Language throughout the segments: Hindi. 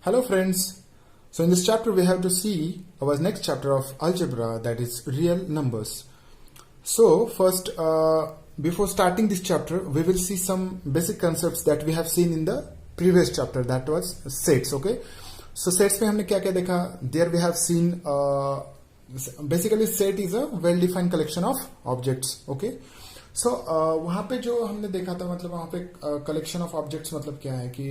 Hello friends. So in this chapter we have to see our next chapter of algebra, that is real numbers. So first before starting this chapter we will see some basic concepts that we have seen in the previous chapter, that was sets. Okay, so sets में हमने क्या क्या देखा? There we have seen basically set is a well defined collection of objects. Okay, सो वहां पे जो हमने देखा था, मतलब वहां पे कलेक्शन ऑफ ऑब्जेक्ट्स मतलब क्या है कि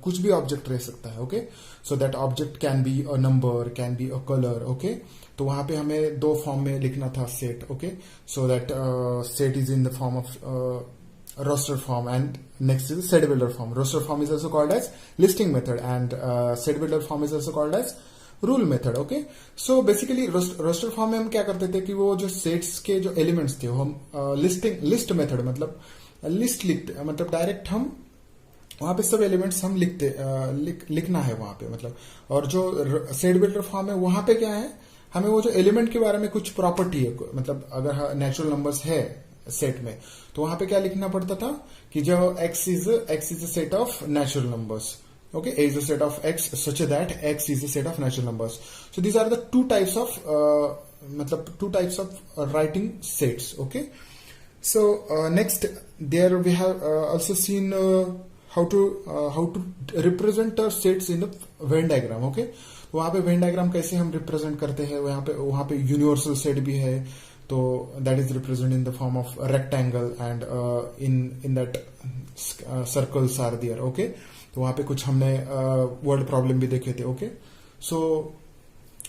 कुछ भी ऑब्जेक्ट रह सकता है. Okay, so that object can be a number, can be a colour. Okay, तो वहां पे हमें दो फॉर्म में लिखना था set. Okay, so that set is in the form of roster form and next is set builder form. Roster form is also called as listing method and set builder form is also called as rule method. Okay, so basically roster form में हम क्या करते थे कि वो जो सेट्स के जो एलिमेंट्स थे वो हम लिस्ट मेथड मतलब लिस्ट लिखते, मतलब डायरेक्ट हम वहां पे सब एलिमेंट्स हम लिखना है वहां पे मतलब. और जो सेट बिल्डर फॉर्म है वहां पे क्या है, हमें वो जो एलिमेंट के बारे में कुछ प्रॉपर्टी है, मतलब अगर नेचुरल नंबर्स है सेट में तो वहां पे क्या लिखना पड़ता था कि जो x is a set of natural numbers. Okay, A is a set of X such that X is a set of natural numbers. So these are the two types of writing sets. Okay, so next there we have also seen how to represent sets in the Venn diagram. Okay, वहाँ पे Venn diagram कैसे हम represent करते हैं, वहाँ पे universal set भी है, तो that is represented in the form of a rectangle and in that circles are there. Okay, तो वहां पे कुछ हमने वर्ड प्रॉब्लम भी देखे थे. ओके, सो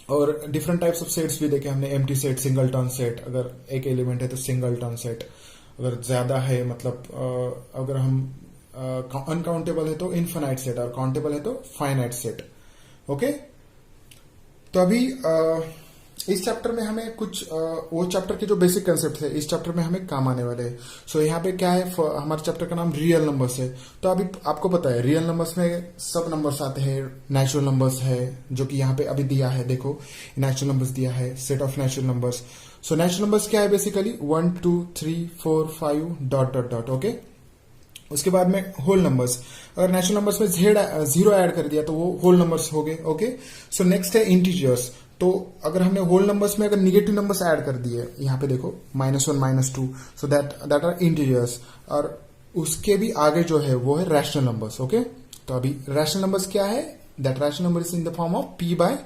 और डिफरेंट टाइप्स ऑफ सेट्स भी देखे हमने. Empty set, single turn set, अगर एक एलिमेंट है तो सिंगल टर्न सेट, अगर ज्यादा है मतलब अगर हम अनकाउंटेबल है तो इनफाइनाइट सेट और काउंटेबल है तो फाइनाइट सेट. ओके, तो अभी इस चैप्टर में हमें कुछ वो चैप्टर के जो बेसिक कंसेप्ट है इस चैप्टर में हमें काम आने वाले हैं. सो यहाँ पे क्या है, हमारे चैप्टर का नाम रियल नंबर्स है. तो अभी आपको पता है रियल नंबर्स में सब नंबर्स आते हैं, नेचुरल नंबर्स है जो कि यहाँ पे अभी दिया है. देखो नेचुरल नंबर्स दिया है, set of natural numbers. So natural numbers क्या है, basically 1 2 3 4 5 dot dot dot. Okay, उसके बाद में होल नंबर्स. अगर नेचुरल नंबर्स में जीरो ऐड कर दिया तो वो होल नंबर्स हो गए. ओके, सो नेक्स्ट है इंटीजर्स. तो अगर हमने होल नंबर्स में अगर निगेटिव नंबर्स ऐड कर दिए, यहाँ पे देखो -1 -2, सो दैट आर इंटीजर्स. और उसके भी आगे जो है वो है रैशनल नंबर्स. ओके, तो अभी रैशनल नंबर्स क्या है, that rational number is in the form of p by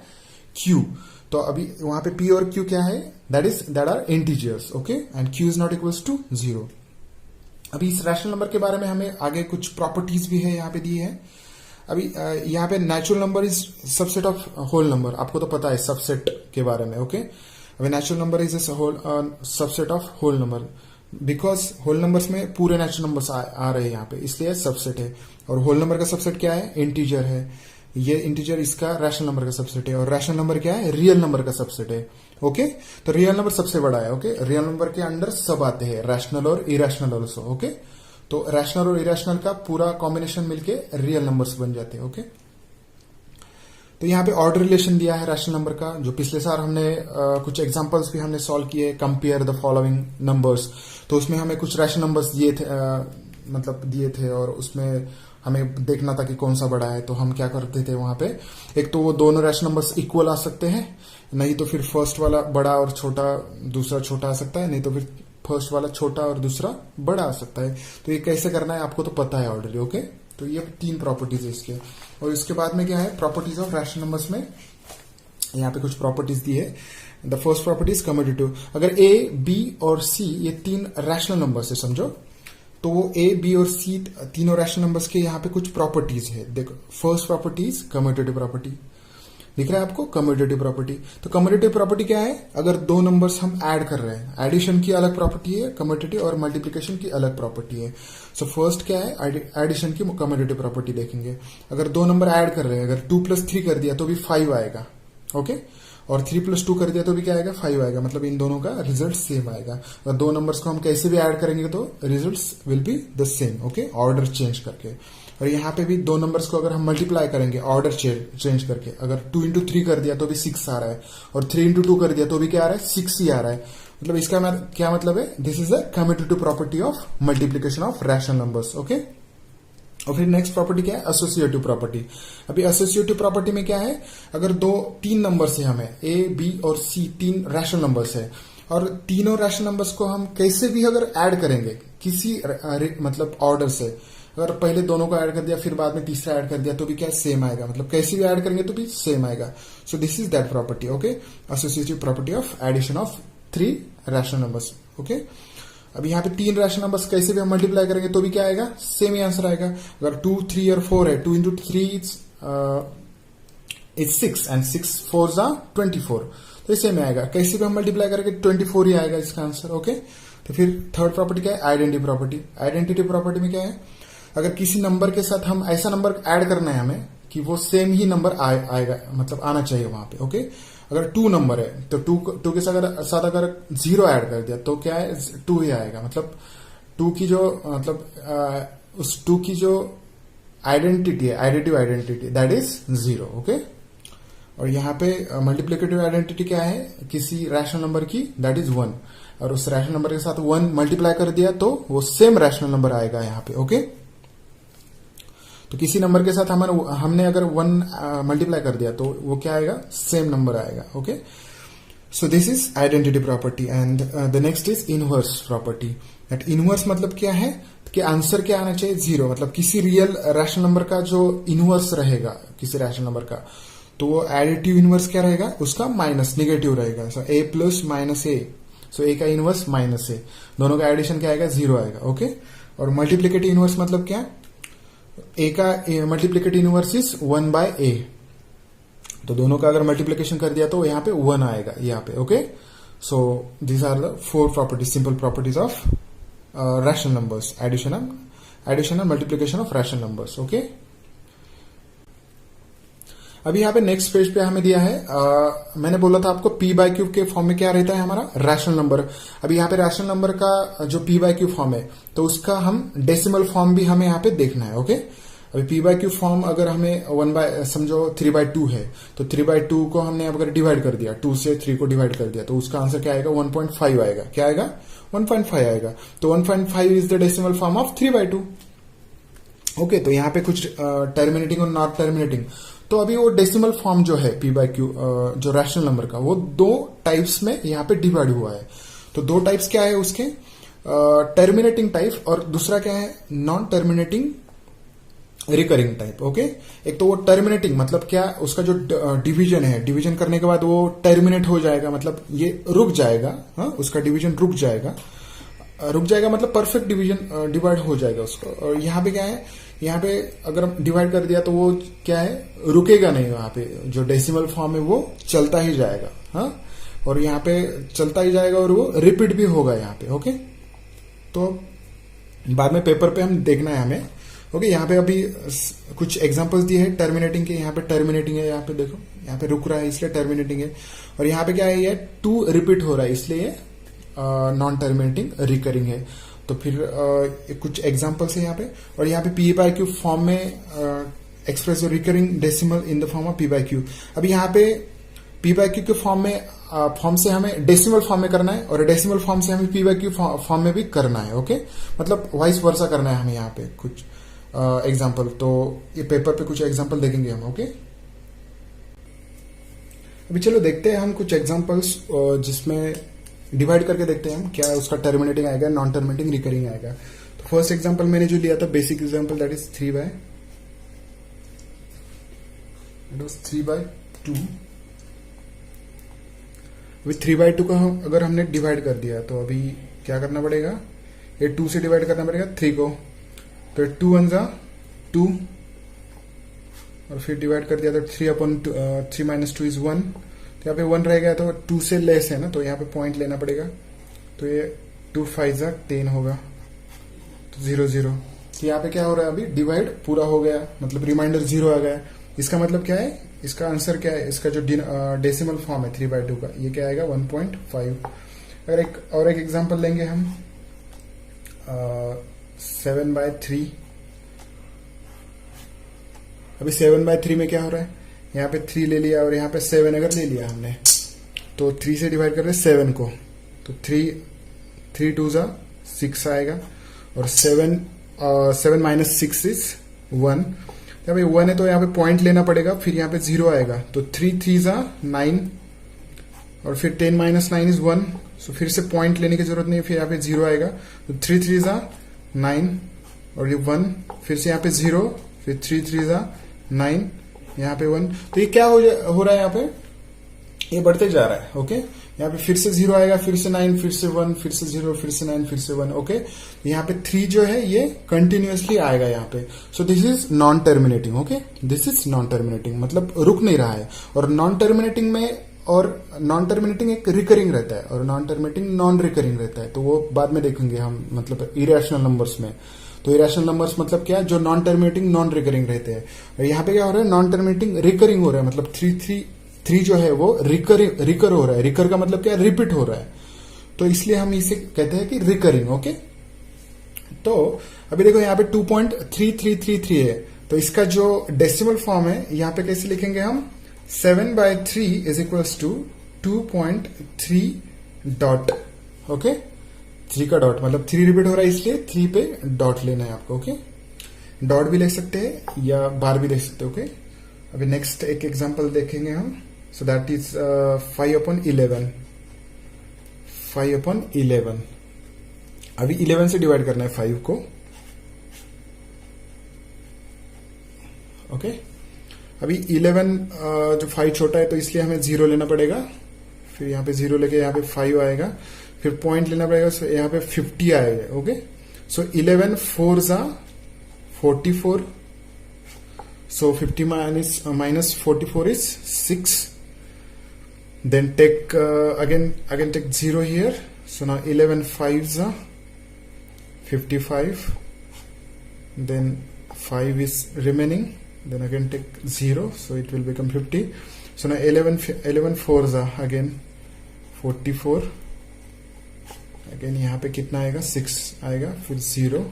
q. तो अभी वहां पे p और q क्या है, that are integers. Okay, and q is not equals to 0. अभी इस रैशनल नंबर के बारे में हमें आगे कुछ प्रॉपर्टीज भी है यहाँ पे दी है. अभी यहाँ पे natural number is subset of whole number, आपको तो पता है सबसेट के बारे में. ओके, अभी natural number is subset of whole number, because whole numbers में पूरे नेचुरल नंबर्स आ रहे हैं यहाँ पे, इसलिए सबसेट है. और होल नंबर का सबसेट क्या है, इंटीजर है. ये इंटीजर इसका रैशनल नंबर का सबसेट है. और रैशनल नंबर क्या है, रियल नंबर का सबसेट है. ओके, तो रियल नंबर सबसे बड़ा है. ओके, रियल नंबर के अंडर सब आते हैं, रैशनल और इरेशनल ऑल्सो. ओके, तो रैशनल और इरेशनल का पूरा कॉम्बिनेशन मिलके रियल नंबर्स बन जाते हैं. ओके, तो यहाँ पे ऑर्डर रिलेशन दिया है रैशनल नंबर का, जो पिछले साल हमने कुछ एग्जांपल्स भी हमने सॉल्व किए, कंपेयर द फॉलोइंग नंबर्स. तो उसमें हमें कुछ रैशनल नंबर्स दिए थे, मतलब दिए थे, और उसमें हमें देखना था कि कौन सा बड़ा है. तो हम क्या करते थे वहां पे, एक तो वो दोनों रैशनल नंबर्स इक्वल आ सकते हैं, नहीं तो फिर फर्स्ट वाला बड़ा और छोटा, दूसरा छोटा आ सकता है, नहीं तो फिर फर्स्ट वाला छोटा और दूसरा बड़ा आ सकता है. तो ये कैसे करना है आपको तो पता है ऑलरेडी. ओके, तो ये 3 प्रॉपर्टीज है इसके. और इसके बाद में क्या है, प्रॉपर्टीज ऑफ रैशनल नंबर्स में यहाँ पे कुछ प्रॉपर्टीज दी है. The first property is commutative. अगर a, b और c ये 3 रैशनल नंबर्स है समझो, तो वो a, b और c तीनों रैशनल नंबर्स के यहाँ पे कुछ प्रॉपर्टीज है. देखो first property is commutative property, दिख रहा है आपको, कम्यूटेटिव प्रॉपर्टी. तो कम्यूटेटिव प्रॉपर्टी क्या है, अगर दो नंबर्स हम ऐड कर रहे हैं, एडिशन की अलग प्रॉपर्टी है कम्यूटेटिव, और मल्टीप्लिकेशन की अलग प्रॉपर्टी है. सो फर्स्ट क्या है, एडिशन की कम्यूटेटिव प्रॉपर्टी देखेंगे. अगर दो नंबर ऐड कर रहे हैं, अगर 2 + 3 कर दिया तो भी 5 आएगा. ओके, और 3 + 2 कर दिया तो भी क्या आएगा, 5 आएगा. मतलब इन दोनों का रिजल्ट सेम आएगा. और दो नंबर्स को हम कैसे भी ऐड करेंगे तो result will be the same. Okay, order change करके. और यहाँ पे भी दो नंबर्स को अगर हम मल्टीप्लाई करेंगे ऑर्डर चेंज करके, अगर 2 × 3 कर दिया तो भी 6 आ रहा है, और 3 × 2 कर दिया तो भी क्या आ रहा है, 6 ही आ रहा है. मतलब इसका क्या मतलब है, this is the commutative property of multiplication of rational numbers. Okay, और फिर नेक्स्ट प्रॉपर्टी क्या है, एसोसिएटिव प्रॉपर्टी। अभी एसोसिएटिव प्रॉपर्टी में क्या है, अगर तीन नंबर से हमें ए बी और सी तीन रैशनल नंबर्स है, और तीनों रैशनल नंबर्स को हम कैसे भी अगर ऐड करेंगे किसी मतलब ऑर्डर से, अगर पहले दोनों को ऐड कर दिया फिर बाद में तीसरा ऐड कर दिया तो भी क्या सेम आएगा, मतलब कैसे भी ऐड करेंगे तो भी सेम आएगा। So this is that property, okay, associative property of addition of three rational numbers, okay. अभी यहाँ पे तीन रैशनल नंबर्स कैसे भी हम मल्टीप्लाई करेंगे तो भी क्या आएगा, सेम ही आंसर आएगा। अगर 2, 3 और 4 है, 2 इंटू 3 इज 6 एंड 6 4 जा 24, तो इसे में आएगा। कैसे भी हम मल्टीप्लाई करेंगे 24 ही आएगा इसका आंसर, ओके। तो फिर थर्ड प्रॉपर्टी क्या है, आइडेंटिटी प्रॉपर्टी। आइडेंटिटी प्रॉपर्टी में क्या है, अगर किसी नंबर के साथ हम ऐसा नंबर ऐड करना है हमें कि वो सेम ही नंबर आएगा, मतलब आना चाहिए वहां पे, ओके। अगर 2 नंबर है तो 2 के साथ अगर 0 ऐड कर दिया तो क्या है, 2 ही आएगा। मतलब 2 की जो उस 2 की जो आइडेंटिटी है, additive identity, that is 0, okay. और यहाँ पे मल्टीप्लिकेटिव आइडेंटिटी क्या है, किसी रैशनल नंबर की, दैट इज 1, और उस रैशनल नंबर के साथ 1 मल्टीप्लाई कर दिया तो वो सेम रैशनल नंबर आएगा यहाँ पे, ओके। तो किसी नंबर के साथ हमने अगर 1 मल्टीप्लाई कर दिया तो वो क्या आएगा, सेम नंबर आएगा, okay. So this is identity property. And the next is inverse property. That inverse मतलब क्या है कि आंसर क्या आना चाहिए, 0, मतलब किसी रियल रैशनल नंबर का जो इनवर्स रहेगा किसी रैशनल नंबर का, तो वो एडिटिव इनवर्स क्या रहेगा, उसका माइनस, निगेटिव रहेगा। सो ए प्लस माइनस ए, सो ए का इनवर्स माइनस ए, दोनों का एडिशन क्या आएगा, 0 आएगा, ओके। और मल्टीप्लिकेटिव इनवर्स मतलब क्या, ए का मल्टीप्लिकेटिव इनवर्स इज 1 बाय ए, तो दोनों का अगर मल्टीप्लिकेशन कर दिया तो यहाँ पे 1 आएगा यहाँ पे, okay. So these are the 4 properties, simple properties of rational numbers, addition and multiplication of rational numbers, okay. अभी यहाँ पे नेक्स्ट पेज पे हमें दिया है, मैंने बोला था आपको पी बाय क्यू के फॉर्म में क्या रहता है हमारा, रैशनल नंबर। अभी यहाँ पे रैशनल नंबर का जो पी बाय क्यू फॉर्म है तो उसका हम डेसिमल फॉर्म भी हमें यहाँ पे देखना है, ओके। अभी पी बाय क्यू फॉर्म अगर हमें समझो 3/2 है, तो 3/2 को हमने अगर डिवाइड कर दिया, 2 से 3 को डिवाइड कर दिया, तो उसका आंसर क्या आएगा, 1.5 आएगा। क्या आएगा, 1.5 आएगा। तो 1.5 is the decimal form of 3/2, okay. तो यहाँ पे कुछ टर्मिनेटिंग और नॉट टर्मिनेटिंग, तो अभी वो डेसिमल फॉर्म जो है पी बाय क्यू जो रैशनल नंबर का, वो 2 टाइप्स में यहाँ पे डिवाइड हुआ है। तो 2 टाइप्स क्या है उसके, टर्मिनेटिंग टाइप और दूसरा क्या है, non terminating recurring type, okay. एक तो वो टर्मिनेटिंग मतलब क्या, उसका जो डिवीजन है, डिवीजन करने के बाद वो टर्मिनेट हो जाएगा, मतलब ये रुक जाएगा, हाँ, उसका डिवीजन रुक जाएगा मतलब परफेक्ट डिवीजन डिवाइड हो जाएगा उसको। और यहाँ पे क्या है, यहाँ पे अगर हम डिवाइड कर दिया तो वो क्या है, रुकेगा नहीं, वहां पे जो डेसिमल फॉर्म है वो चलता ही जाएगा, हाँ, और यहाँ पे चलता ही जाएगा और वो रिपीट भी होगा यहाँ पे, ओके। तो बाद में पेपर पे हम देखना है हमें, ओके। यहाँ पे अभी कुछ एग्जांपल्स दिए हैं टर्मिनेटिंग के, यहाँ पे टर्मिनेटिंग है, यहाँ पे देखो, यहाँ पे रुक रहा है इसलिए टर्मिनेटिंग है, और यहाँ पे क्या है, ये 2 रिपीट हो रहा है इसलिए नॉन टर्मिनेटिंग रिकरिंग है। तो फिर कुछ एग्जांपल्स है यहाँ पे, और यहाँ पे पी बाय क्यू फॉर्म में express recurring decimal in the form of p by q. अभी यहाँ पे पी बाय क्यू के फॉर्म से हमें डेसिमल फॉर्म में करना है, और डेसिमल फॉर्म से हमें पी बाय क्यू फॉर्म में भी करना है, ओके। मतलब वाइस वर्सा करना है हमें यहाँ पे कुछ एग्जाम्पल। तो ये पेपर पे कुछ एग्जाम्पल देखेंगे हम, ओके। अभी चलो देखते हैं हम कुछ एग्जाम्पल्स जिसमें डिवाइड करके देखते हैं हम क्या उसका टर्मिनेटिंग आएगा, नॉन टर्मिनेटिंग रिकरिंग आएगा। तो फर्स्ट एग्जांपल मैंने जो लिया था, बेसिक एग्जांपल, दैट इज 3/2। अभी 3/2 को अगर हमने डिवाइड कर दिया तो अभी क्या करना पड़ेगा, ये 2 से डिवाइड करना पड़ेगा 3 को, तो 2 1 जा 2, और फिर डिवाइड कर दिया तो 3/3 माइनस 2 इज 1। यहाँ पे 1 रह गया तो 2 से लेस है ना, तो यहाँ पे पॉइंट लेना पड़ेगा, तो ये 2 5 जा 10 होगा, तो 0 0। तो यहाँ पे क्या हो रहा है, अभी डिवाइड पूरा हो गया, मतलब रिमाइंडर 0 आ गया। इसका मतलब क्या है, इसका आंसर क्या है, इसका जो डेसिमल फॉर्म है 3/2 का, ये क्या आएगा 1.5। अगर एक एग्जांपल लेंगे हम 7/3। अभी 7/3 में क्या हो रहा है, यहाँ पे 3 ले लिया और यहाँ पे 7 अगर ले लिया हमने, तो 3 से डिवाइड कर रहे हैं 7 को, तो 3 2 जा 6 आएगा, और 7 माइनस 6 इज 1, यहाँ पे 1 है तो यहाँ पे पॉइंट लेना पड़ेगा, फिर यहाँ पे 0 आएगा, तो 3 3 जा 9, और फिर 10 माइनस 9 इज 1, सो फिर से पॉइंट लेने की जरूरत नहीं है, फिर यहाँ पे 0 आएगा, तो 3 3 जा 9, और ये 1, फिर से यहाँ पे 0, फिर 3 3 जा 9, यहाँ पे 1, तो ये क्या हो रहा है, यहाँ पे ये बढ़ते जा रहा है। ओके, यहाँ पे फिर से 0 आएगा, फिर से 9, फिर से 1, फिर से 0, फिर से 9, फिर से 1। ओके, यहाँ पे 3 जो है ये कंटिन्यूअसली आएगा यहाँ पे। सो this is non terminating. Okay, this is non terminating, मतलब रुक नहीं रहा है। और नॉन टर्मिनेटिंग में, और नॉन टर्मिनेटिंग एक रिकरिंग रहता है, और नॉन टर्मिनेटिंग नॉन रिकरिंग रहता है, तो वो बाद में देखेंगे हम, मतलब इरेशनल नंबर्स में। तो इरेशनल नंबर्स मतलब क्या, जो नॉन टर्मिनेटिंग नॉन रिकरिंग रहते हैं। और यहाँ पे क्या हो रहा है, नॉन टर्मिनेटिंग रिकरिंग हो रहा है, मतलब 3 जो है वो रिकर हो रहा है। रिकर का मतलब क्या, रिपीट हो रहा है, तो इसलिए हम इसे कहते हैं कि रिकरिंग। ओके, तो अभी देखो यहाँ पे 2.3333 है, तो इसका जो डेसिमल फॉर्म है यहाँ पे कैसे लिखेंगे हम, 7/3 is equals to 2.3 dot. Okay, 3 का डॉट मतलब 3 रिपीट हो रहा है, इसलिए 3 पे डॉट लेना है आपको। ओके, डॉट भी लिख सकते हैं या बार भी लिख सकते हैं। ओके, अभी नेक्स्ट एक एग्जांपल देखेंगे हम। So that is 5/11। 5/11 अभी 11 से डिवाइड करना है 5 को। ओके, अभी 11 जो 5 छोटा है तो इसलिए हमें 0 लेना पड़ेगा, फिर यहाँ पे 0 लेके यहाँ पे 5 आएगा, फिर पॉइंट लेना पड़ेगा, सो यहाँ पे 50 आएगा। ओके, सो 11 4 जा 44, so 50 minus 44 is 6. Then take again take 0 here, so now 11 5s are 55, then 5 is remaining, then again take 0, so it will become 50. So now 11 4s are again 44, again यहाँ पे कितना आएगा, 6 आएगा, फिर 0,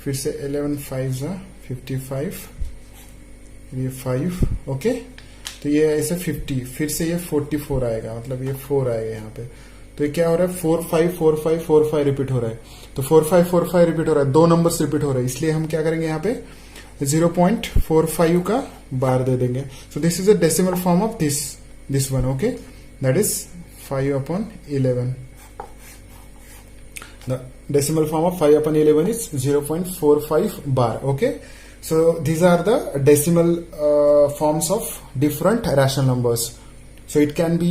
फिर से 11 5s are 55, ये 5। ओके, तो ये ऐसे 50, फिर से ये 44 आएगा, मतलब ये 4 आएगा यहाँ पे। तो ये क्या हो रहा है, 4 5 4 5 4 5 रिपीट हो रहा है, तो 4 5 4 5 रिपीट हो रहा है, 2 नंबर्स रिपीट हो रहे हैं, इसलिए हम क्या करेंगे, यहाँ पे 0.45 का बार दे देंगे। सो this is a decimal form of this one. Okay, that is 5/11। The decimal form of 5/11 is 0.45 bar. Okay, so these are the decimal forms of different rational numbers. So it can be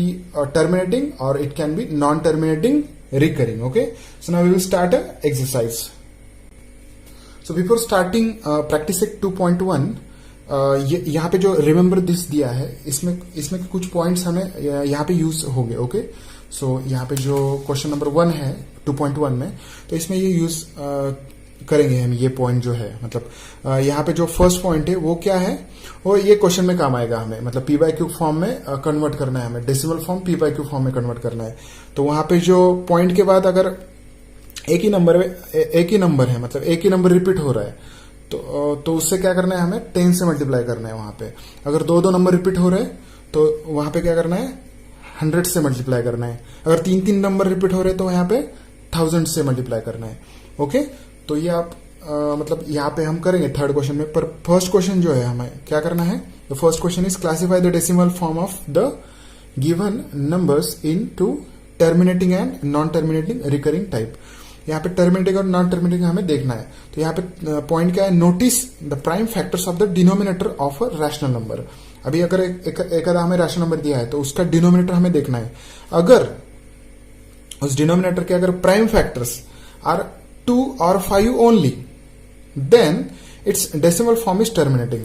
terminating or it can be non-terminating recurring. Okay, so now we will start a exercise. So before starting practice 2.1, यहाँ पे जो remember this दिया है, इसमें कुछ points हमें यहाँ पे use होंगे। ओके, so यहाँ पे जो क्वेश्चन नंबर 1 है 2.1 में, तो इसमें ये यूज करेंगे हम, ये पॉइंट जो है, मतलब यहाँ पे जो फर्स्ट पॉइंट है वो क्या है, वो ये क्वेश्चन में काम आएगा हमें, मतलब p/q फॉर्म में कन्वर्ट करना है हमें, डेसिमल फॉर्म p/q फॉर्म में कन्वर्ट करना है। तो वहां पे जो पॉइंट के बाद अगर एक ही नंबर है, मतलब एक ही नंबर रिपीट हो रहा है, तो उससे क्या करना है, हमें 10 से मल्टीप्लाई करना है वहां पे। अगर 2 नंबर रिपीट हो रहे हैं तो वहां पे क्या करना है, 100 से मल्टीप्लाई करना है। अगर 3 नंबर रिपीट हो रहे हैं तो यहाँ पे 1000 से मल्टीप्लाई करना है। ओके, तो ये आप मतलब यहाँ पे हम करेंगे थर्ड क्वेश्चन में, पर फर्स्ट क्वेश्चन जो है हमें क्या करना है, the first question is classify the decimal form of the given numbers into terminating and non terminating recurring type. यहाँ पे टर्मिनेटिंग और नॉन टर्मिनेटिंग हमें देखना है। तो यहाँ पे पॉइंट क्या है, notice the prime factors of the denominator of a rational number. अभी अगर एक हमें रैशनल नंबर दिया है तो उसका डिनोमिनेटर हमें देखना है। अगर उस डिनोमिनेटर के अगर prime factors are 2 or 5 only, then its decimal form is terminating.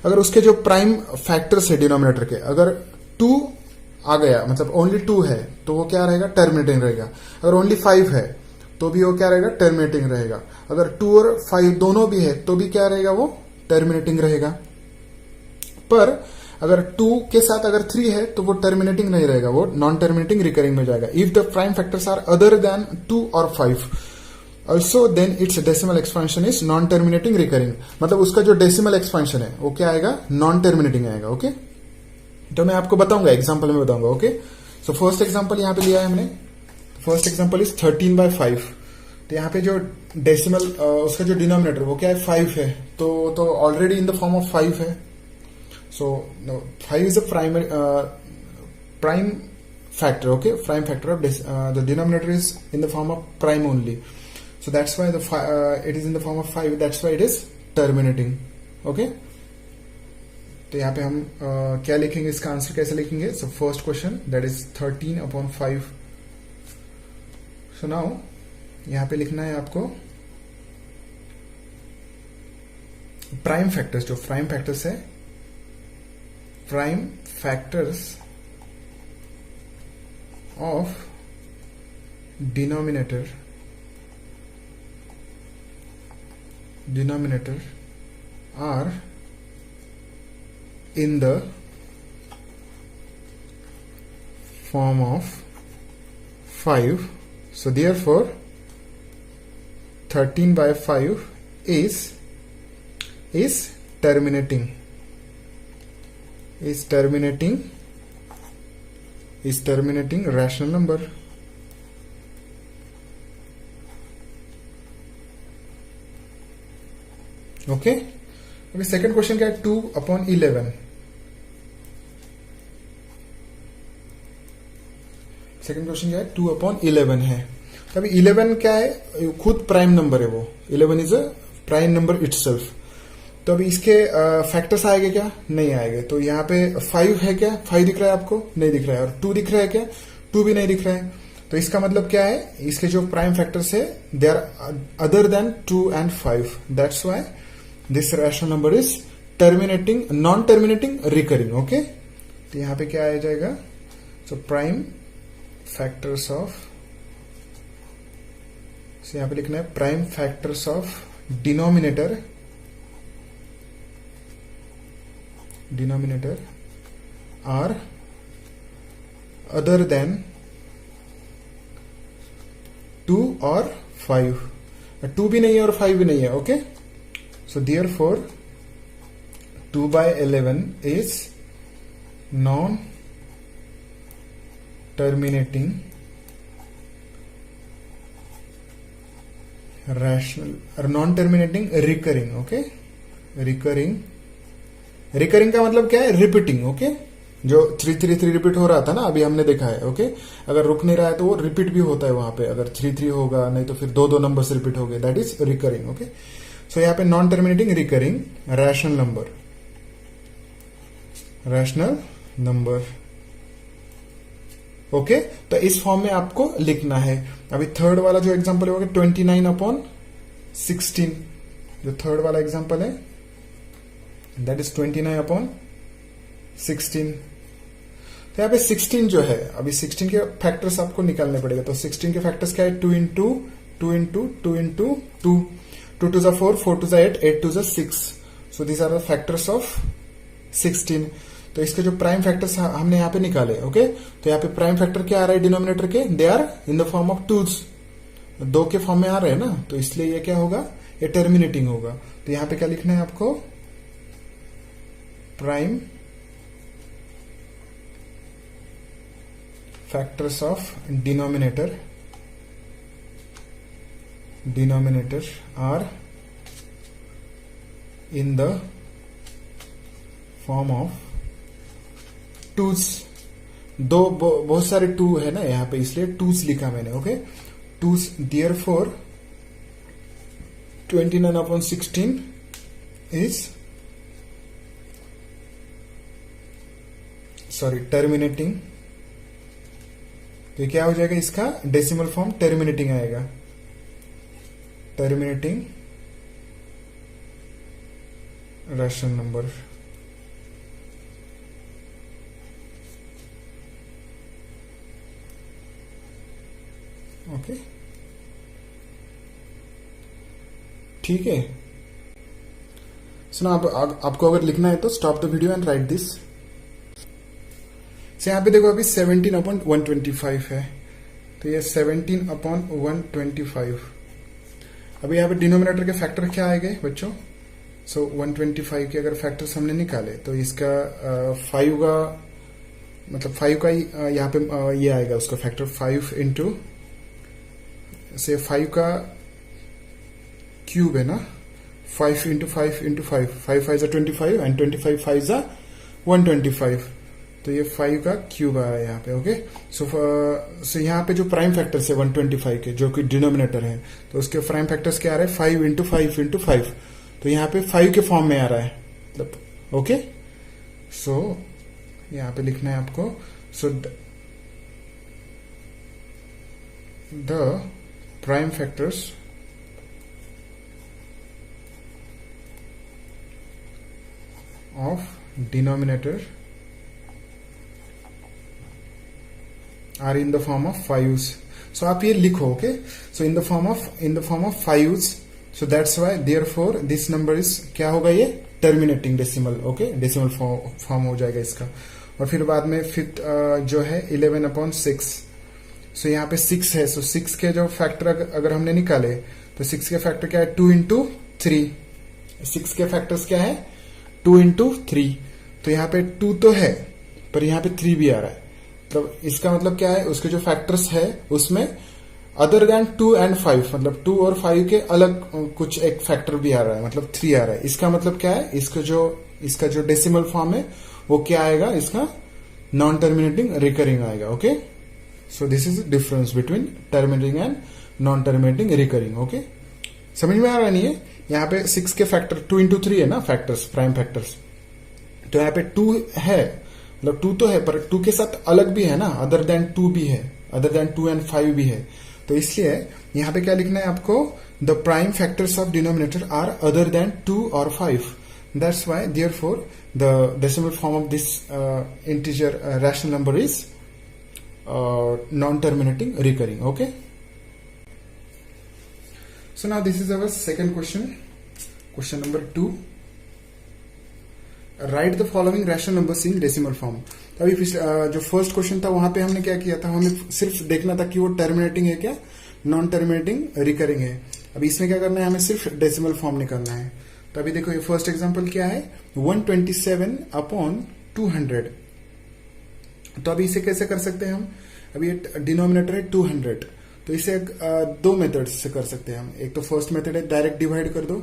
अगर उसके जो प्राइम फैक्टर्स है डिनोमिनेटर के, अगर 2 आ गया, मतलब ओनली 2 है, तो वो क्या रहेगा, टर्मिनेटिंग रहेगा। अगर ओनली 5 है तो भी वो क्या रहेगा, टर्मिनेटिंग रहेगा। अगर 2 और 5 दोनों भी है तो भी क्या रहेगा, वो टर्मिनेटिंग रहेगा। पर अगर 2 के साथ अगर 3 है तो वो टर्मिनेटिंग नहीं रहेगा, वो नॉन टर्मिनेटिंग रिकरिंग में जाएगा। If the prime factors are other than 2 और 5 also then its decimal expansion is non terminating recurring, मतलब उसका जो डेसिमल एक्सपेंशन है वो क्या आएगा, नॉन टर्मिनेटिंग आएगा। ओके, तो मैं आपको बताऊंगा, एग्जांपल में बताऊंगा। ओके, सो फर्स्ट एग्जांपल यहाँ पे लिया है हमने। First example is 13/5। तो यहाँ पे जो डेसिमल उसका जो डिनोमिनेटर वो क्या है 5 है, तो already in the form of 5 है. सो 5 is a prime factor, okay, prime factor of the denominator is in the form of prime only, so that's why it is in the form of 5, that's why it is terminating. Okay, तो यहाँ पे हम क्या लिखेंगे, इसका आंसर कैसे लिखेंगे? So first question that is 13/5. So now यहाँ पे लिखना है आपको प्राइम फैक्टर्स, जो प्राइम फैक्टर्स है, prime factors of denominator are in the form of 5. So therefore 13/5 is terminating rational number. Okay, अभी सेकंड क्वेश्चन क्या है? 2/11. सेकंड क्वेश्चन क्या है? 2/11 है. तो अभी 11 क्या है? खुद प्राइम नंबर है वो. 11 is a prime number itself. तो अभी इसके फैक्टर्स आएंगे क्या? नहीं आएंगे. तो यहाँ पे 5 है क्या? 5 दिख रहा है आपको? नहीं दिख रहा है. और 2 दिख रहा है क्या? 2 भी नहीं दिख रहा है. तो इसका मतलब क्या है? इसके जो प्राइम फैक्टर्स है they are other than 2 and 5. That's why this rational number is terminating, non terminating, recurring. Okay, तो यहाँ पे क्या आ जाएगा? सो प्राइम फैक्टर्स ऑफ, यहाँ पे लिखना है prime factors of denominator are other than 2 or 5. 2 भी नहीं है और 5 भी नहीं है. Okay, so therefore 2/11 is non terminating rational or non terminating recurring. Okay, recurring का मतलब क्या है? रिपीटिंग. ओके, जो 3 रिपीट हो रहा था ना, अभी हमने देखा है. ओके, अगर रुक नहीं रहा है तो वो रिपीट भी होता है वहां पे. अगर 3 होगा, नहीं तो फिर 2 नंबर्स रिपीट हो गए, दैट इज रिकरिंग. ओके, सो यहाँ पे non terminating recurring rational number. Okay, तो इस फॉर्म में आपको लिखना है. अभी थर्ड वाला जो एग्जांपल होगा 29/16, जो थर्ड वाला एग्जांपल है दैट इज 29/16. तो यहाँ पे 16 जो है, अभी 16 के फैक्टर्स आपको निकालने पड़ेगा. तो 16 के फैक्टर्स क्या है? 2 into 2 into 2 into 2. 2 to the 4, 4 to the 8, 8 to the 6. So these are the factors of 16. तो इसके जो प्राइम फैक्टर्स हमने यहाँ पे निकाले. ओके, तो यहाँ पे प्राइम फैक्टर क्या आ रहा है डिनोमिनेटर के? They are in the form of 2s. 2 के फॉर्म में आ रहे हैं ना, तो इसलिए ये क्या होगा? ये टर्मिनेटिंग होगा. तो यहाँ पे क्या लिखना है आपको? Prime factors of denominator are in the form of 2s. बहुत सारे 2 है ना यहाँ पे, इसलिए 2s लिखा मैंने. Okay, 2s. therefore 29/16 is terminating. तो क्या हो जाएगा? इसका डेसिमल फॉर्म टर्मिनेटिंग आएगा. Terminating rational number. ओके, ठीक है. सुना, आपको अगर लिखना है तो stop the video and write this. से यहाँ पे देखो अभी 17/125 है. तो ये 17/125. अभी यहाँ पे डिनोमिनेटर के फैक्टर क्या आएंगे बच्चों? सो 125 के अगर फैक्टर्स हमने निकाले तो इसका 5 का मतलब 5 का यहाँ पे ये आएगा उसका फैक्टर 5 into से 5 का क्यूब है ना, 5 इंटू 5 इंटू 5, 5 5 जा 25 एंड 25 5 जा 125, तो ये 5 का क्यूब आ रहा है यहाँ पे। ओके, सो यहाँ पे जो प्राइम फैक्टर्स है 125 के, जो कि डिनोमिनेटर है, तो उसके प्राइम फैक्टर्स क्या आ रहा है, 5 इंटू 5 इंटू 5, तो यहाँ पे 5 के फॉर्म में आ रहा है मतलब। ओके, सो यहाँ पे लिखना है आपको, so the prime factors of denominator are in the form of 5s। So आप ये लिखो। Okay, so in the form of 5s, so that's why therefore this number is क्या होगा, ये terminating decimal. Okay, decimal form हो जाएगा इसका। और फिर बाद में फिफ्थ जो है 11/6, सो यहाँ पे 6 है, सो 6 के जो फैक्टर अगर हमने निकाले तो 6 के फैक्टर क्या है, 2 इंटू 3। 6 के फैक्टर्स क्या है, 2 इंटू 3, तो यहाँ पे 2 तो है पर यहाँ पे 3 भी आ रहा है, तो इसका मतलब क्या है, उसके जो फैक्टर्स है उसमें अदर देन 2 एंड 5, मतलब 2 और 5 के अलग कुछ एक फैक्टर भी आ रहा है, मतलब 3 आ रहा है। इसका मतलब क्या है, इसका जो डेसिमल फॉर्म है वो क्या आएगा, इसका नॉन टर्मिनेटिंग रिकरिंग आएगा। Okay, so this is difference between terminating and non terminating recurring. Okay, समझ में आ रहा नहीं है, यहाँ पे 6 के फैक्टर 2 इंटू 3 है ना फैक्टर्स, प्राइम फैक्टर्स, तो यहाँ पे 2 है, मतलब 2 तो है पर 2 के साथ अलग भी है ना, अदर देन 2 भी है, अदर देन 2 एंड 5 भी है, तो इसलिए यहाँ पे क्या लिखना है आपको, the prime factors of denominator are other than 2 और 5, that's why therefore the decimal form of this integer rational number is non terminating recurring. Okay, so now this is our second question, question number 2, write the following rational numbers in decimal form. तो अभी जो फर्स्ट क्वेश्चन था वहां पे हमने क्या किया था, हमें सिर्फ देखना था कि वो टर्मिनेटिंग है क्या, नॉन टर्मिनेटिंग रिकरिंग है। अभी इसमें क्या करना है, हमें सिर्फ डेसिमल फॉर्म निकालना है। तो अभी देखो ये फर्स्ट एग्जांपल क्या है, 127/200। तो अभी इसे कैसे कर सकते हैं हम, अभी ये डिनोमिनेटर है 200, तो इसे दो मेथड से कर सकते हैं हम। एक तो फर्स्ट मेथड है डायरेक्ट डिवाइड कर दो,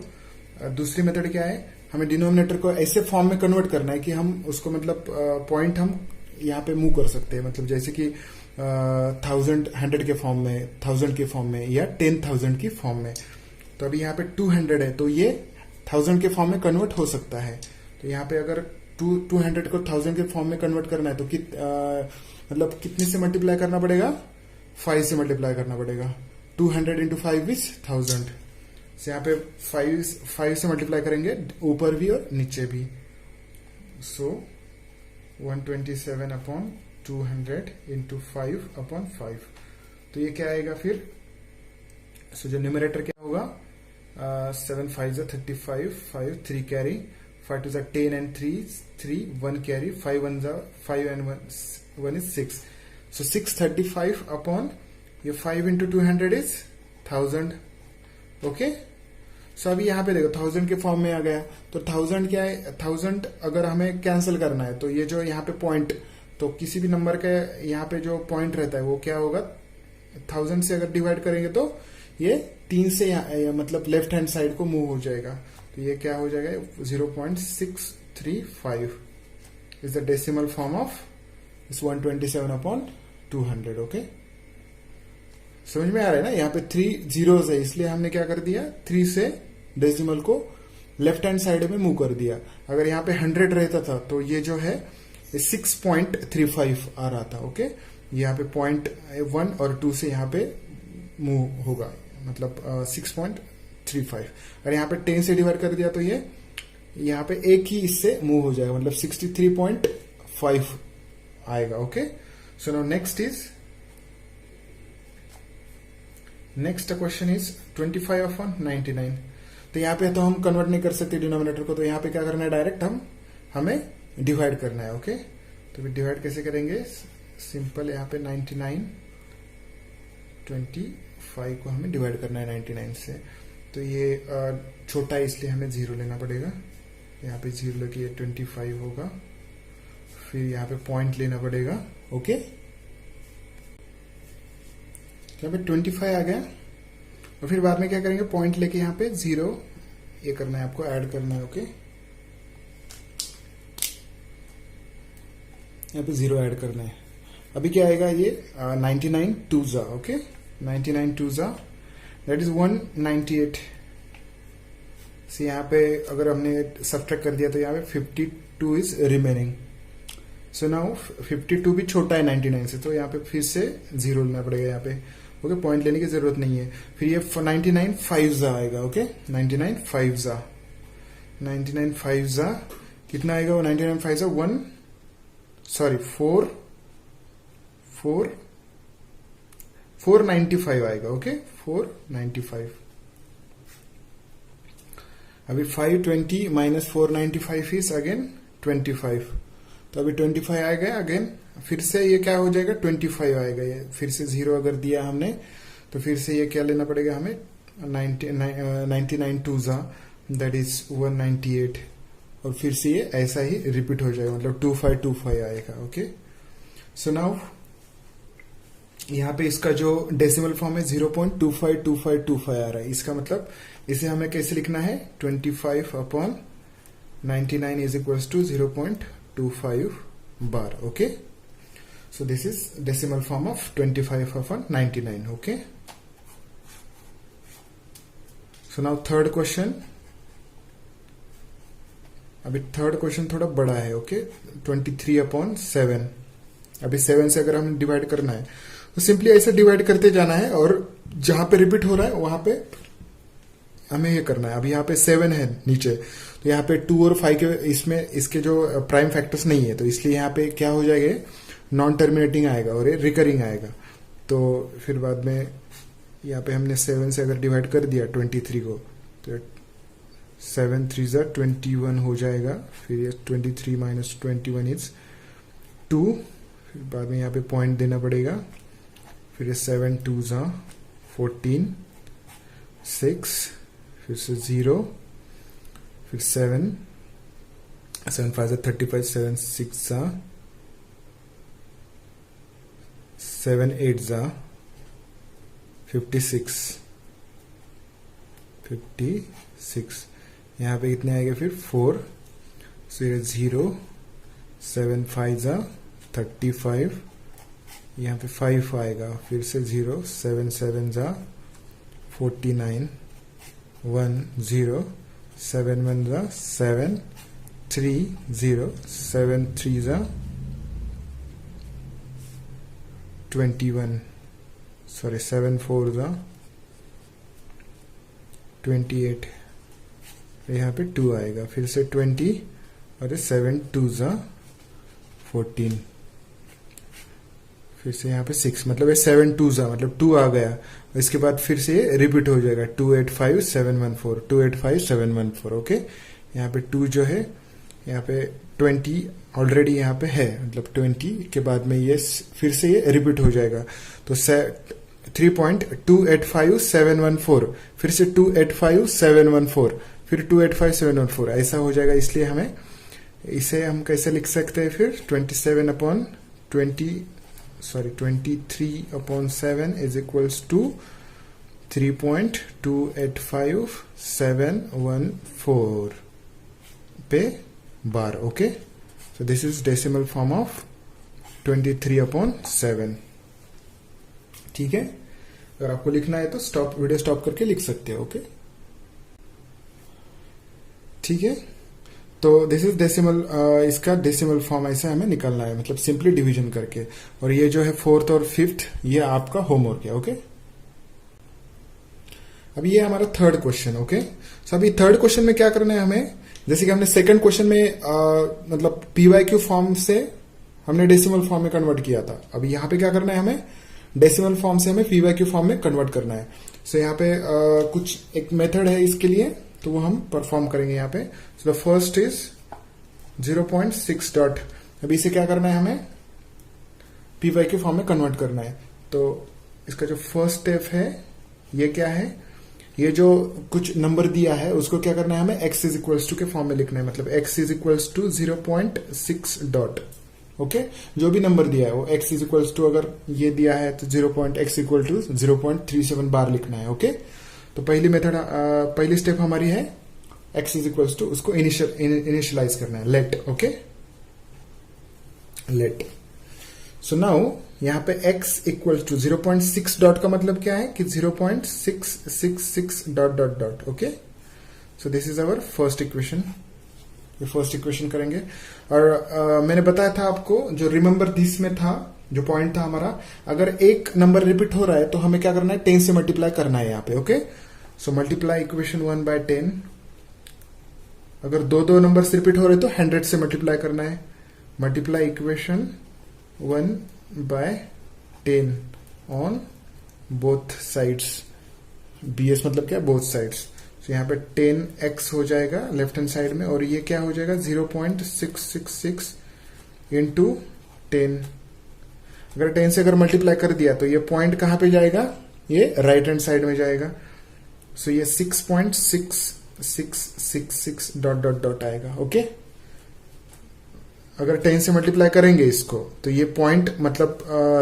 दूसरी मेथड क्या है, हमें डिनोमिनेटर को ऐसे फॉर्म में कन्वर्ट करना है कि हम उसको मतलब पॉइंट हम यहाँ पे मूव कर सकते हैं, मतलब जैसे कि 1000 100 के फॉर्म में, 1000 के फॉर्म में, या 10,000 की फॉर्म में। तो अभी यहाँ पे 200 है तो ये 1000 के फॉर्म में कन्वर्ट हो सकता है। तो यहाँ पे अगर 200 को 1000 के फॉर्म में कन्वर्ट करना है तो मतलब कितने से मल्टीप्लाई करना पड़ेगा, 5 से मल्टीप्लाई करना पड़ेगा। 200 इंटू 5 इज 1000, से यहाँ पे 5 से मल्टीप्लाई करेंगे ऊपर भी और नीचे भी। सो 127/200 इंटू 5/5, तो ये क्या आएगा फिर, सो जो न्यूमरेटर क्या होगा, 7 5 35, 5 3 carry, 5 2 10 and 3 1 carry, 5 1 5 and 1 is 6, so 635 upon ये 5 into 200 is 1000। ओके, सो अभी यहाँ पे देखो 1000 के फॉर्म में आ गया, तो 1000 क्या है, 1000 अगर हमें कैंसिल करना है तो ये जो यहाँ पे पॉइंट, तो किसी भी नंबर का यहाँ पे जो पॉइंट रहता है वो क्या होगा, 1000 से अगर डिवाइड करेंगे तो ये 3 से मतलब लेफ्ट हैंड साइड को मूव हो जाएगा, तो ये क्या हो जाएगा, 0.635 is the decimal form of इस 127/200। ओके, समझ में आ रहा है ना, यहाँ पे 3 zeros है, इसलिए हमने क्या कर दिया, 3 से डेसिमल को लेफ्ट हैंड साइड में मूव कर दिया। अगर यहाँ पे 100 रहता था तो ये जो है 6.35 आ रहा था। ओके, यहाँ पे 0.1 और 2 से यहाँ पे मूव होगा, मतलब 6.35। अगर यहाँ पे 10 से डिवाइड कर दिया तो ये यहाँ पे एक ही इससे मूव हो जाएगा, मतलब 63.5 आएगा। Okay, so now next question is 25/99। तो यहाँ पे तो हम कन्वर्ट नहीं कर सकते डिनोमिनेटर को, तो यहाँ पे क्या करना है, डायरेक्ट हमें डिवाइड करना है। ओके, तो फिर डिवाइड कैसे करेंगे, सिंपल, यहाँ पे 25 को हमें डिवाइड करना है 99 से, तो ये छोटा है इसलिए हमें 0 लेना पड़ेगा, यहाँ पे 0 लेके ये 25 होगा, फिर यहाँ पे पॉइंट लेना पड़ेगा। ओके, यहाँ पे 25 आ गया, और फिर बाद में क्या करेंगे, पॉइंट लेके यहाँ पे 0 ये करना है, आपको ऐड करना है। ओके, यहाँ पे 0 ऐड करना है। अभी क्या आएगा, ये 99 2 ओके, 99 2 दैट इज 198। यहाँ पे अगर हमने सब्ट्रैक्ट कर दिया तो यहाँ पे 52 इज रिमेनिंग। सो नाउ 52 भी छोटा है 99 से, तो यहाँ पे फिर से 0 लेना पड़ेगा यहाँ पे। ओके, पॉइंट लेने की जरूरत नहीं है। फिर ये 99 5 आएगा। ओके, 99 5 99 5 कितना आएगा, वो 99 5 1 सॉरी 495 आएगा। ओके, 495। अभी 520 माइनस 495 इज अगेन 25। तो अभी 25 आएगा अगेन, फिर से ये क्या हो जाएगा, 25 आएगा। ये फिर से 0 अगर दिया हमने तो फिर से ये क्या लेना पड़ेगा हमें, 99 2 दैट इज 198। और फिर से ये ऐसा ही रिपीट हो जाएगा, मतलब 2525 आएगा। ओके, सो नाउ यहाँ पे इसका जो डेसिमल फॉर्म है 0.252525 आ रहा है। इसका मतलब इसे हमें कैसे लिखना है, 25/99 is equals to 0.25 bar. Okay, so this is decimal form of 25/99। Okay, so now third question. अभी थर्ड क्वेश्चन थोड़ा बड़ा है। ओके, 23/7। अभी 7 से अगर हमें डिवाइड करना है तो सिंपली ऐसे डिवाइड करते जाना है, और जहां पे रिपीट हो रहा है वहां पे हमें ये करना है। अभी यहाँ पे 7 है नीचे, तो यहाँ पे 2 और 5 के इसमें इसके जो प्राइम फैक्टर्स नहीं है, तो इसलिए यहाँ पे क्या हो जाएगा, नॉन टर्मिनेटिंग आएगा और ये रिकरिंग आएगा। तो फिर बाद में यहाँ पे हमने 7 से अगर डिवाइड कर दिया 23 को, तो 7 3 21 हो जाएगा। फिर ये 23 माइनस 21 इज 2। फिर बाद में यहाँ पे पॉइंट देना पड़ेगा। फिर 7 2 14 6, फिर से 0, फिर 7 5 35 7 6 7 8 56 यहाँ पे कितने आएंगे, फिर 4, फिर 0 7 5 35, यहाँ पे 5 आएगा, फिर से 0 7 7 49 1 0 7 1 7 3 0 7 3 21 सॉरी 7 4 28, यहाँ पे 2 आएगा, फिर से 20 और 7 2 14, फिर से यहाँ पे 6, मतलब ये 7 2 मतलब 2 आ गया। इसके बाद फिर से ये रिपीट हो जाएगा 285 714 285 714। ओके, यहाँ पे 2 जो है यहाँ पे 20 ऑलरेडी यहाँ पे है, मतलब 20 के बाद में ये फिर से ये रिपीट हो जाएगा। तो 3.285 714, फिर से 285 714, फिर 285 714 ऐसा हो जाएगा। इसलिए हमें इसे हम कैसे लिख सकते हैं, फिर 23/7 इज इक्वल्स टू 3.285 पे bar. Okay, so this is decimal form of 23/7। ठीक है, अगर आपको लिखना है तो वीडियो स्टॉप करके लिख सकते हो। ओके, ठीक है, तो दिस इज डेसिमल, इसका डेसिमल फॉर्म ऐसे हमें निकालना है, मतलब सिंपली डिवीजन करके। और ये जो है 4th और 5th ये आपका होमवर्क है। ओके, अभी ये हमारा थर्ड क्वेश्चन। ओके, सो अभी थर्ड क्वेश्चन में क्या करना है हमें, जैसे कि हमने सेकंड क्वेश्चन में मतलब PYQ फॉर्म से हमने डेसिमल फॉर्म में कन्वर्ट किया था। अभी यहाँ पे क्या करना है, हमें डेसिमल फॉर्म से हमें PYQ फॉर्म में कन्वर्ट करना है। सो यहाँ पे कुछ एक मेथड है इसके लिए, तो वो हम परफॉर्म करेंगे यहाँ पे। So the first is 0.6 dot. अभी इसे क्या करना है, हमें PYQ फॉर्म में कन्वर्ट करना है। तो इसका जो फर्स्ट स्टेप है ये क्या है, ये जो कुछ नंबर दिया है उसको क्या करना है, हमें x इज इक्वल्स टू के फॉर्म में लिखना है, मतलब x is equals to 0.6 dot. Okay, जो भी नंबर दिया है वो x इज इक्वल्स टू, अगर ये दिया है तो x इक्वल टू 0.37 बार लिखना है। ओके, तो पहली स्टेप हमारी है x इज इक्वल्स टू उसको इनिशियलाइज करना है, let, okay, let. So now यहां पे x इक्वल्स टू 0.6 डॉट का मतलब क्या है कि 0.666 dot dot dot, okay. So this is our first equation, ये फर्स्ट इक्वेशन करेंगे। और मैंने बताया था आपको जो रिमेंबर दिस में था, जो पॉइंट था हमारा, अगर एक नंबर रिपीट हो रहा है तो हमें क्या करना है, 10 से मल्टीप्लाई करना है यहाँ पे, okay. So multiply equation 1 by 10। अगर दो नंबर्स रिपीट हो रहे तो 100 से मल्टीप्लाई करना है। Multiply equation 1 by 10 on both sides. BS मतलब क्या, बोथ साइड्स। तो यहाँ पे 10x हो जाएगा लेफ्ट हैंड साइड में, और ये क्या हो जाएगा 0.666 इंटू 10। अगर 10 से अगर मल्टीप्लाई कर दिया तो ये पॉइंट कहां पे जाएगा, ये राइट हैंड साइड में जाएगा। सो ये 6.6666 डॉट डॉट डॉट आएगा, ओके। अगर 10 से मल्टीप्लाई करेंगे इसको तो ये पॉइंट मतलब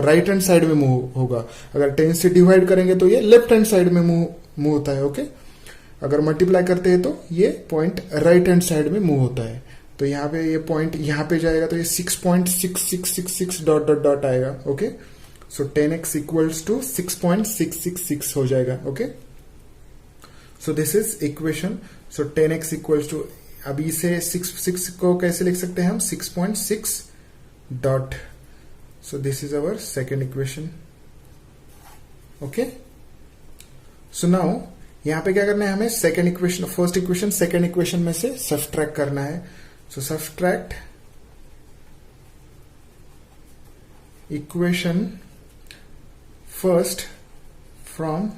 राइट हैंड साइड में मूव होगा। अगर 10 से डिवाइड करेंगे तो ये लेफ्ट हैंड साइड में मूव होता है, ओके। अगर मल्टीप्लाई करते हैं तो ये पॉइंट राइट हैंड साइड में मूव होता है। तो यहाँ पे ये पॉइंट यहाँ पे जाएगा तो ये 6.6666 डॉट डॉट डॉट आएगा, okay. So 10x equals to 6.666 हो जाएगा, okay. So this is equation. So 10x equals to, अभी से 6 को कैसे लिख सकते हैं हम, 6.6 dot. So this is our second equation, okay. So now यहां पे क्या करना है हमें, second equation, first equation second equation में से सब्ट्रैक्ट करना है। So subtract equation first from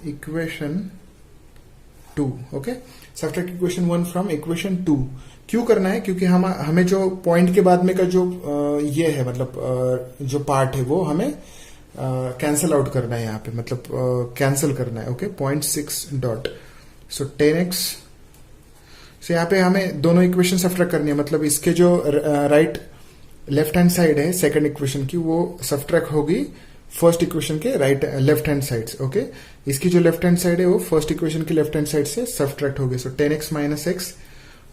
equation 2, okay. Subtract equation 1 from equation 2 क्यों करना है, क्योंकि हमें जो पॉइंट के बाद में का जो ये है मतलब जो पार्ट है वो हमें कैंसल आउट करना है यहाँ पे, मतलब कैंसिल करना है, ओके। 0.6 डॉट। सो 10x, सो यहाँ पे हमें दोनों इक्वेशन सब्ट्रैक्ट करनी है, मतलब इसके जो राइट लेफ्ट हैंड साइड है सेकंड इक्वेशन की, वो सब्ट्रैक्ट होगी फर्स्ट इक्वेशन के राइट लेफ्ट हैंड साइड से, ओके। इसकी जो लेफ्ट हैंड साइड है वो फर्स्ट इक्वेशन की लेफ्ट हैंड साइड से सब्ट्रैक्ट होगी। सो 10x माइनस एक्स,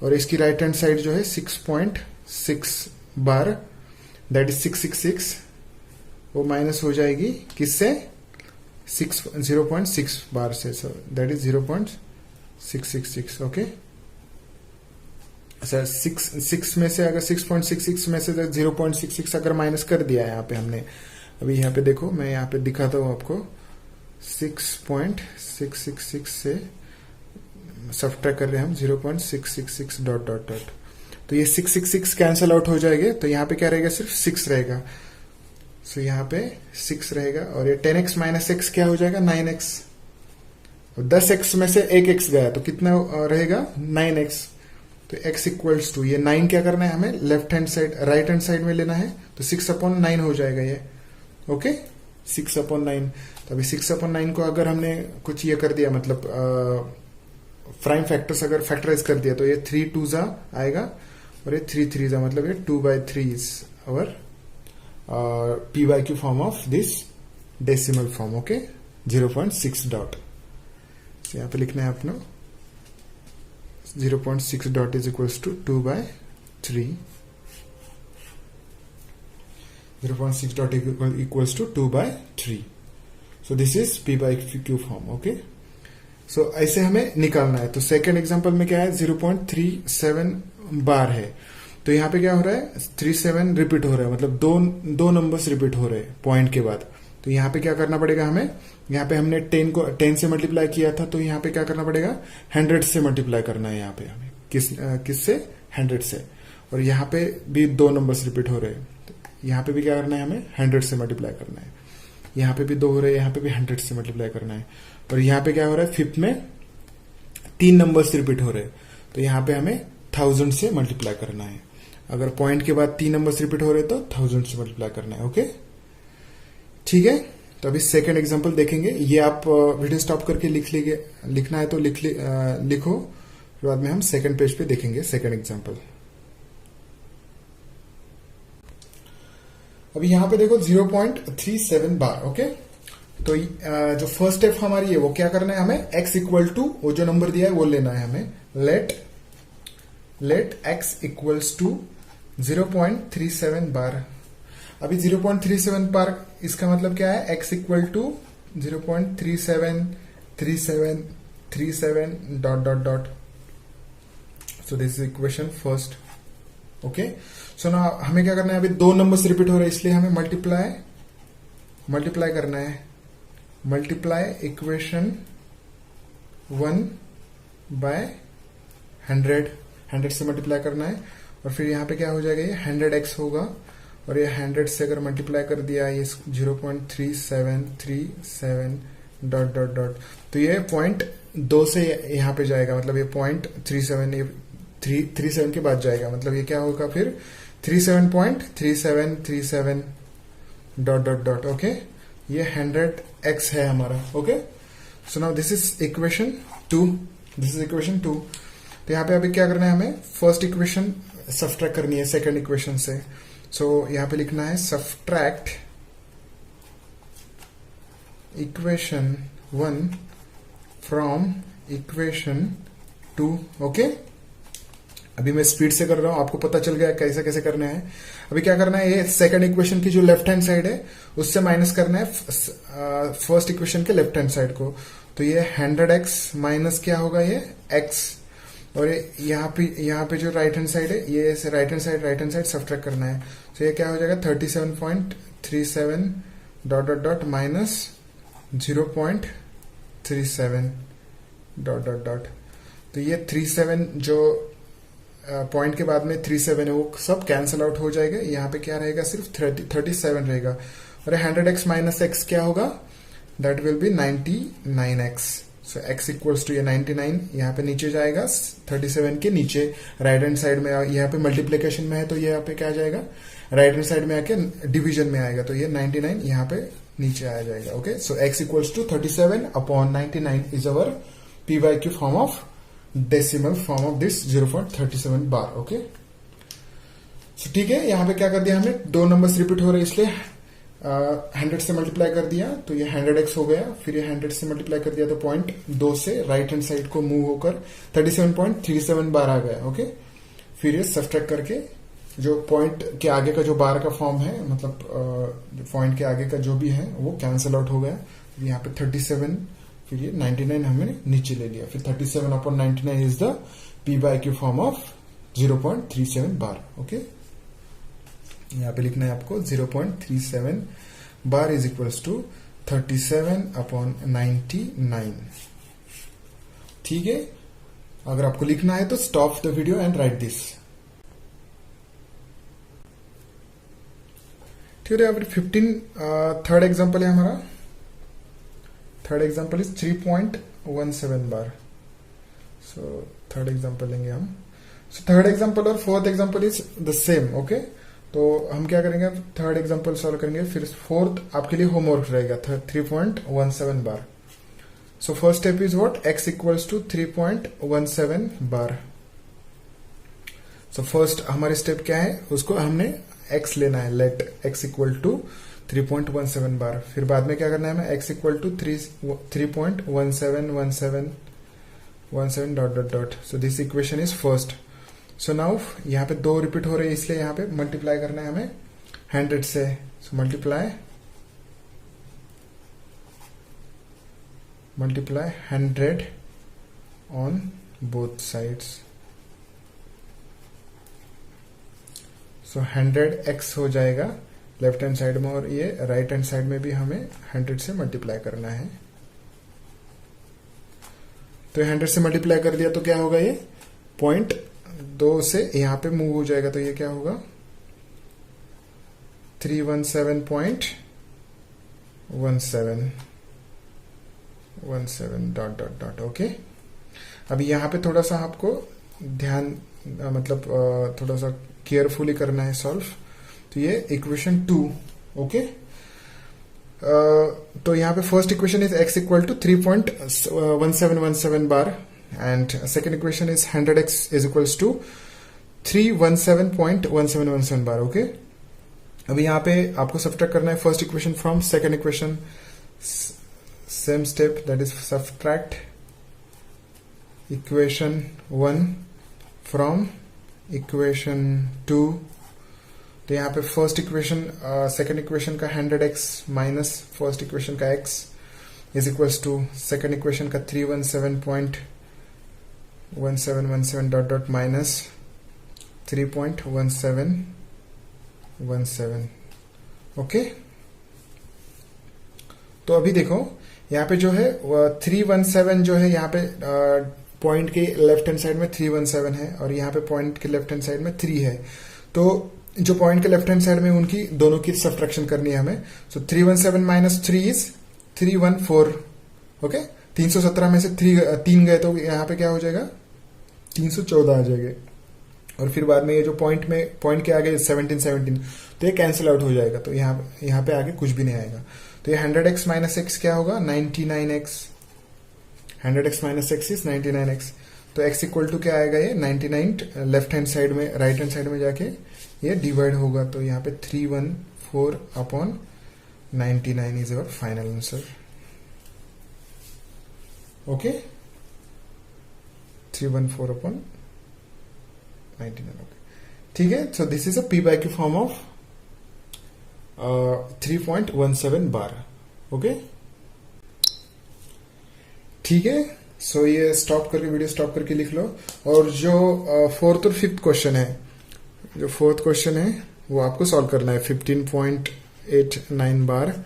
और इसकी राइट हैंड साइड जो है 6.6 बार, दैट इज 666, वो माइनस हो जाएगी किससे, 0.6 बार से, so that is 0.666, okay. Sir 6 में से अगर 6.66 में से 0.66 अगर माइनस कर दिया है यहाँ पे हमने, अभी यहाँ पे देखो मैं यहाँ पे दिखाता हूँ आपको, 6.666 से सब्ट्रैक्ट कर रहे हैं हम 0.666 डॉट डॉट डॉट। तो ये 666 कैंसल आउट हो जाएंगे, तो यहाँ पे क्या रहेगा, सिर्फ 6 रहेगा। सो यहाँ पे 6 रहेगा, और ये 10x माइनस एक्स क्या हो जाएगा, 9x। और 10x में से 1x गया तो कितना रहेगा, 9x। तो x इक्वल्स टू, ये 9 क्या करना है हमें, left hand side right hand side में लेना है, तो 6/9 हो जाएगा ये, ओके। 6/9। तो अभी 6/9 को अगर हमने कुछ ये कर दिया, मतलब प्राइम फैक्टर्स अगर फैक्टराइज कर दिया, तो ये 3 2 आएगा, और ये 3 3 मतलब ये 2/3 is our p/q form of this decimal form, okay. 0.6 dot. यहाँ पे लिखना है अपना 0.6 dot is equals to 2/3। 0.6 dot equals to 2/3. So this is p/q form, okay. So ऐसे हमें निकालना है। तो सेकेंड एग्जांपल में क्या है, 0.37 बार है, तो यहाँ पे क्या हो रहा है, 37 रिपीट हो रहा है, मतलब दो नंबर्स रिपीट हो रहे हैं पॉइंट के बाद। तो यहाँ पे क्या करना पड़ेगा हमें, यहाँ पे हमने 10 से मल्टीप्लाई किया था, तो यहाँ पे क्या करना पड़ेगा, 100 से मल्टीप्लाई करना है यहाँ पे हमें, किससे 100 से। और यहाँ पे भी 2 नंबर्स रिपीट हो रहे हैं, यहाँ पे भी क्या करना है हमें, 100 से मल्टीप्लाई करना है। यहाँ पे भी 2 हो रहे हैं, यहाँ पे भी 100 से मल्टीप्लाई करना है। और यहाँ पे क्या हो रहा है, 5th में 3 नंबर्स रिपीट हो रहे हैं, तो यहाँ पे हमें 1000 से मल्टीप्लाई करना है। अगर पॉइंट के बाद 3 नंबर्स रिपीट हो रहे तो 1000 से मल्टीप्लाई करना है, ओके। ठीक है, तो अभी सेकेंड एग्जाम्पल देखेंगे। ये आप वीडियो स्टॉप करके लिखना है तो लिखो, फिर बाद में हम सेकेंड पेज पे देखेंगे सेकेंड एग्जाम्पल। अभी यहां पे देखो 0.37 बार, ओके। तो जो फर्स्ट स्टेप हमारी है वो क्या करना है, हमें x इक्वल टू वो जो नंबर दिया है वो लेना है हमें। Let x equals to 0.37 bar. अभी 0.37 बार इसका मतलब क्या है, x equal to 0.373737 dot dot dot. So this is equation first. Okay, so ना हमें क्या करना है, अभी दो नंबर्स रिपीट हो रहे हैं इसलिए हमें मल्टीप्लाई करना है। मल्टीप्लाई इक्वेशन 1 बाय 100 से मल्टीप्लाई करना है, और फिर यहाँ पे क्या हो जाएगा, ये 100x होगा, और ये 100 से अगर मल्टीप्लाई कर दिया ये 0.3737 डॉट डॉट डॉट, तो ये 0.2 से यहाँ पे जाएगा, मतलब ये 0.37 के बाद जाएगा, मतलब ये क्या होगा फिर 37.3737 डॉट डॉट डॉट। ओके, ये 100x है हमारा। Okay, so now this is equation 2। तो यहाँ पे अभी क्या करना है, हमें फर्स्ट इक्वेशन सब्ट्रैक्ट करनी है सेकंड इक्वेशन से। सो यहाँ पे लिखना है subtract equation 1 from equation 2। Okay, अभी मैं स्पीड से कर रहा हूं, आपको पता चल गया कैसे कैसे करना है। अभी क्या करना है, ये सेकंड इक्वेशन की जो लेफ्ट हैंड साइड है उससे माइनस करना है फर्स्ट इक्वेशन के लेफ्ट हैंड साइड को। तो ये 100x माइनस क्या होगा, ये x, और यहाँ पे जो राइट हैंड साइड है ये राइट हैंड साइड सब्ट्रैक्ट करना है। तो ये क्या हो जाएगा 37.37 dot dot dot minus 0.37 dot dot dot. तो ये 37 जो पॉइंट के बाद में 37 है वो सब कैंसिल आउट हो जाएगा। यहाँ पे क्या रहेगा, सिर्फ 37 रहेगा, और 100x माइनस x क्या होगा, that will be 99x। So x equals to ये 99 यहाँ पे नीचे जाएगा 37 के नीचे राइट हैंड साइड में। यहाँ पे मल्टीप्लीकेशन में है तो ये यहाँ पे क्या आ जाएगा, राइट हैंड साइड में आके डिवीजन में आएगा, तो ये 99 यहाँ पे नीचे आ जाएगा। Okay, so x equals to 37 upon 99 is our p/q form of decimal form of this 0.37 bar. Okay, so ठीक है, यहाँ पे क्या कर दिया हमने, दो नंबर्स रिपीट हो रहे इसलिए 100 से मल्टीप्लाई कर दिया तो ये 100x हो गया, फिर ये 100 से मल्टीप्लाई कर दिया तो 0.2 से राइट हैंड साइड को मूव होकर 37.37 बार आ गया। ओके, फिर ये सब्ट्रैक्ट करके जो पॉइंट के आगे का जो बार का फॉर्म है, मतलब पॉइंट के आगे का जो भी है वो कैंसिल आउट हो गया। यहाँ पे 37, फिर ये 99 हमने नीचे ले लिया, फिर 37 upon 99 is the p/q form of 0.37 bar. Okay, यहाँ पे लिखना है आपको 0.37 bar is equals to 37 upon 99। ठीक है, अगर आपको लिखना है तो stop the video and write this. ठीक है, अब थर्ड एग्जांपल है हमारा। Third example is 3.17 bar. So third example लेंगे हम। सो थर्ड एग्जांपल और fourth example is the same. Okay, तो हम क्या करेंगे, थर्ड एग्जांपल सॉल्व करेंगे, फिर फोर्थ आपके लिए होमवर्क रहेगा 3.17 bar. So first step is what, x equals to 3.17 bar. So first हमारे स्टेप क्या है, उसको हमने x लेना है, let x equal to 3.17 bar. फिर बाद में क्या करना है हमें, x equal to 3.1717 dot dot dot. So this equation is first. So now यहाँ पे दो रिपीट हो रहे हैं इसलिए यहाँ पे मल्टीप्लाई करना है हमें 100 से। So multiply 100 on both sides. So 100x हो जाएगा लेफ्ट हैंड साइड में, और ये राइट हैंड साइड में भी हमें 100 से मल्टीप्लाई करना है। तो 100 से मल्टीप्लाई कर दिया तो क्या होगा, ये 0.2 से यहाँ पे मूव हो जाएगा, तो ये क्या होगा 317.17 डॉट डॉट डॉट। ओके, अभी यहाँ पे थोड़ा सा आपको ध्यान मतलब थोड़ा सा केयरफुली करना है सॉल्व। तो ये इक्वेशन 2। ओके, तो यहाँ पे first equation is x equal to 3.1717 bar, and second equation is 100x is equals to 317.1717 bar. Okay, अभी यहाँ पे आपको सब्ट्रैक्ट करना है first equation from second equation. same step, that is subtract equation 1 from equation 2. तो यहाँ पे फर्स्ट इक्वेशन सेकंड इक्वेशन का 100x माइनस फर्स्ट इक्वेशन का x is equals to second equation का 317.1717 डॉट डॉट माइनस 3.1717. ओके, तो अभी देखो यहाँ पे जो है 317 जो है यहाँ पे पॉइंट के लेफ्ट हैंड साइड में 317 है और यहाँ पे पॉइंट के लेफ्ट हैंड साइड में 3 है. तो जो पॉइंट के लेफ्ट हैंड साइड में उनकी दोनों की सब्ट्रैक्शन करनी है हमें. सो 317 माइनस 3 इज 314. ओके, 317 में से 3 गए तो यहाँ पे क्या हो जाएगा, 314 आ जाएगा. और फिर बाद में ये जो पॉइंट के आगे 17 तो ये कैंसिल आउट हो जाएगा. तो यहाँ पे आगे कुछ भी नहीं आएगा. तो ये 100x माइनस x क्या होगा, 99x. 100x minus x is 99x. तो x इक्वल टू क्या आएगा, ये 99 लेफ्ट हैंड साइड में, राइट हैंड साइड में जाके ये डिवाइड होगा. तो यहाँ पे 314 upon 99 is our final answer. Okay, 314 upon 99. Okay, ठीक है. So this is a p by q form of 3.17 bar. Okay, ठीक है. सो ये स्टॉप करके, वीडियो स्टॉप करके लिख लो. और जो फोर्थ और फिफ्थ क्वेश्चन है, जो फोर्थ क्वेश्चन है वो आपको सॉल्व करना है 15.89 बार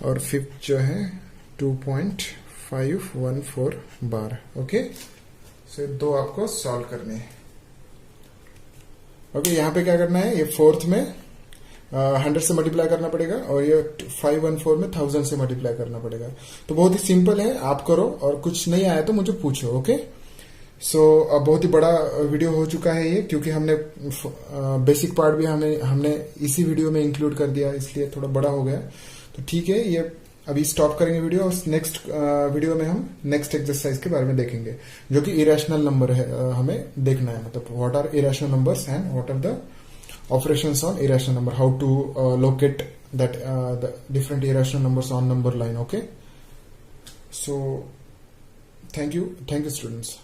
और फिफ्थ जो है 2.514 बार. ओके, सो दो आपको सॉल्व करने हैं. ओके, यहाँ पे क्या करना है, ये फोर्थ में 100 से मल्टीप्लाई करना पड़ेगा और ये 514 में 1000 से मल्टीप्लाई करना पड़ेगा. तो बहुत ही सिंपल है, आप करो और कुछ नहीं आया तो मुझे पूछो. ओके, सो बहुत ही बड़ा वीडियो हो चुका है ये, क्योंकि हमने बेसिक पार्ट भी हमने इसी वीडियो में इंक्लूड कर दिया, इसलिए थोड़ा बड़ा हो गया. तो ठीक है, ये अभी स्टॉप करेंगे वीडियो और नेक्स्ट वीडियो में हम नेक्स्ट एक्सरसाइज के बारे में देखेंगे, जो कि इरेशनल नंबर है, हमें देखना है. मतलब what are irrational numbers and what are the operations on irrational number, how to locate that the different irrational numbers on number line. Okay, so thank you students.